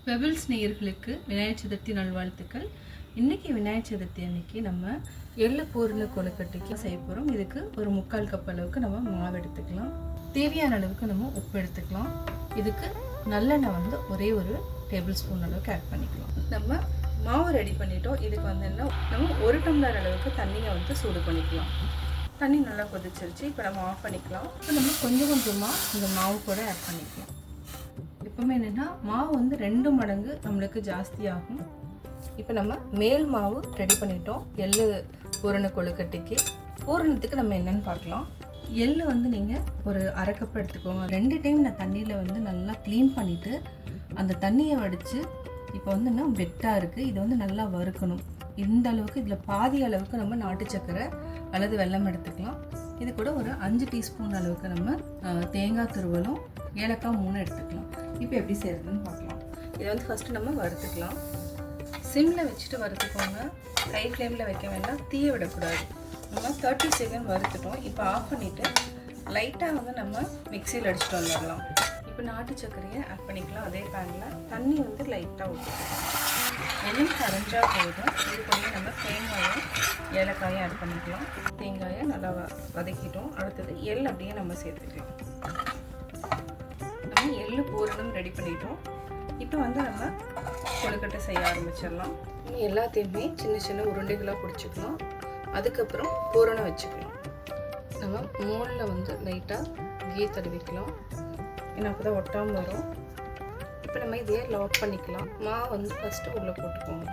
Pebbles நேயர்களுக்கு விநாயகர் சதுர்த்தி நல்வாழ்த்துக்கள். இன்றைக்கி விநாயகர் சதுர்த்தி அன்னைக்கு நம்ம எள்ளு பூரண கொழுக்கட்டைக்கு செய்ய போகிறோம். இதுக்கு ஒரு 3/4 கப் அளவுக்கு நம்ம மாவு எடுத்துக்கலாம். தேவையான அளவுக்கு நம்ம உப்பு எடுத்துக்கலாம். இதுக்கு நல்லெண்ணெய் ஒரே ஒரு டேபிள் ஸ்பூன் அளவுக்கு ஆட் பண்ணிக்கலாம். நம்ம மாவு ரெடி பண்ணிட்டோம். இதுக்கு என்ன நம்ம 1 டம்ளர் அளவுக்கு தண்ணியை சூடு பண்ணிக்கலாம். தண்ணி நல்லா கொதிச்சிருச்சு. இப்போ நம்ம ஆஃப் பண்ணிக்கலாம். இப்போ நம்ம கொஞ்சம் கொஞ்சமாக இந்த மாவு கூட ஆட் பண்ணிக்கலாம். எப்பவுமே என்னென்னா மாவு 2 மடங்கு நம்மளுக்கு ஜாஸ்தியாகும். இப்போ நம்ம மேல் மாவு ரெடி பண்ணிட்டோம். எள்ளு பூரண கொழுக்கட்டைக்கு பூரணத்துக்கு நம்ம என்னென்னு பார்க்கலாம். எள்ளு நீங்கள் ஒரு 1/2 கப் எடுத்துக்கோங்க. 2 டைம் நான் தண்ணியில் நல்லா க்ளீன் பண்ணிவிட்டு அந்த தண்ணியை வடித்து இப்போ வெட்டாக இருக்குது. இது நல்லா வறுக்கணும். இந்த அளவுக்கு இதில் பாதி அளவுக்கு நம்ம நாட்டு சக்கரை அல்லது வெல்லம் எடுத்துக்கலாம். இது கூட ஒரு 5 டீஸ்பூன் அளவுக்கு நம்ம தேங்காய் துருவலும் ஏலக்காய் 3 எடுத்துக்கலாம். இப்போ எப்படி செய்யறதுன்னு பார்க்கலாம். இதை ஃபஸ்ட்டு நம்ம வறுத்துக்கலாம். சிம்மில் வச்சுட்டு வறுத்துக்கோங்க. ஹை ஃப்ளேமில் வைக்க வேண்டாம், தீய விடக்கூடாது. நம்ம 30 செகண்ட் வறுத்துட்டோம். இப்போ ஆஃப் பண்ணிவிட்டு லைட்டாக நம்ம மிக்சியில் அடிச்சுட்டு வந்துடலாம். இப்போ நாட்டு சர்க்கரையை ஆட் பண்ணிக்கலாம். அதே பேனில் தண்ணி லைட்டாக ஊற்றிக்கலாம். எண்ணெய் கரைஞ்சா போதும். இது கூட நம்ம தேங்காயும் ஏலக்காயும் ஆட் பண்ணிக்கலாம். தேங்காயை நல்லா வதக்கிட்டோம். அடுத்தது எள் அப்படியே நம்ம சேர்த்துக்கலாம். நம்ம எள்ளு பூரணம் ரெடி பண்ணிட்டோம். இப்போ நம்ம கொழுக்கட்டை செய்ய ஆரம்பிச்சிடலாம். எல்லாத்தையுமே சின்ன சின்ன உருண்டைகளாக பிடிச்சிக்கலாம். அதுக்கப்புறம் பூரணம் வச்சுக்கலாம். நம்ம மோலில் லைட்டாக கீ தடவிக்கலாம். ஏன்னா அப்போ தான் ஒட்டாமல் வரும். இப்போ நம்ம இதையே லாக் பண்ணிக்கலாம். மாவு ஃபஸ்ட்டு உள்ளே போட்டுக்கோங்க.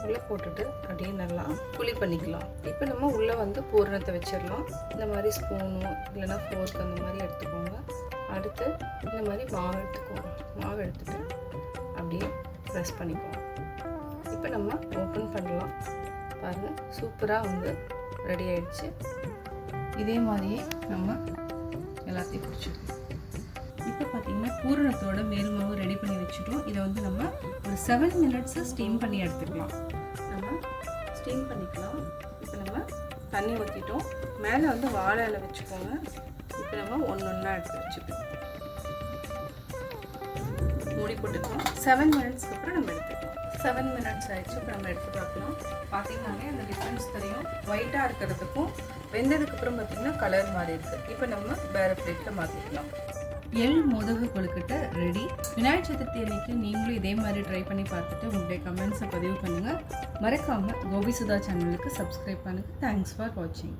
உள்ளே போட்டுட்டு அப்படியே நல்லா புளி பண்ணிக்கலாம். இப்போ நம்ம உள்ளே பூரணத்தை வச்சிடலாம். இந்த மாதிரி ஸ்பூனோ இல்லைன்னா ஃபோர்க் அந்த மாதிரி எடுத்துக்கோங்க. அடுத்து இந்த மாதிரி மாவு எடுத்துக்கோங்க. மாவு எடுத்துகிட்டு அப்படியே ப்ரெஸ் பண்ணிக்கோங்க. இப்போ நம்ம ஓப்பன் பண்ணலாம். பாருங்கள், சூப்பராக ரெடி ஆயிடுச்சு. இதே மாதிரியே நம்ம எல்லாத்தையும் பிடிச்சிக்கலாம். இப்போ பார்த்தீங்கன்னா பூரணத்தோட மேல் மாவு ரெடி பண்ணி வச்சுட்டோம். இதை நம்ம ஒரு 7 மினிட்ஸ் ஸ்டீம் பண்ணி எடுத்துக்கலாம். நம்ம ஸ்டீம் பண்ணிக்கலாம். இப்போ நம்ம தண்ணி ஊற்றிட்டோம். மேலே வாழை இலை வச்சுக்கோங்க. இப்போ நம்ம ஒன்றா எடுத்து வச்சுக்கலாம். மூடி போட்டுக்கலாம். 7 மினிட்ஸ்க்கு அப்புறம் நம்ம எடுத்துக்கலாம். 7 மினிட்ஸ் ஆயிடுச்சு. இப்போ நம்ம எடுத்து பார்க்கலாம். பார்த்தீங்கன்னாலே அந்த டிஃப்ரென்ஸ் தெரியும். ஒயிட்டாக இருக்கிறதுக்கும் வெந்ததுக்கப்புறம் பார்த்தீங்கன்னா கலர் மாதிரி இருக்குது. இப்போ நம்ம வேறு பிளேட்டில் மாற்றிக்கலாம். எள் மோதகு கொழுக்கட்டை ரெடி. விநாயகர் சதுர்த்தி அன்னைக்கு நீங்களும் இதே மாதிரி ட்ரை பண்ணி பார்த்துட்டு உங்களுடைய கமெண்ட்ஸை பதிவு பண்ணுங்கள். மறக்காமல் கோபி சுதா சேனலுக்கு சப்ஸ்கிரைப் பண்ணுங்கள். தேங்க்ஸ் ஃபார் வாட்சிங்.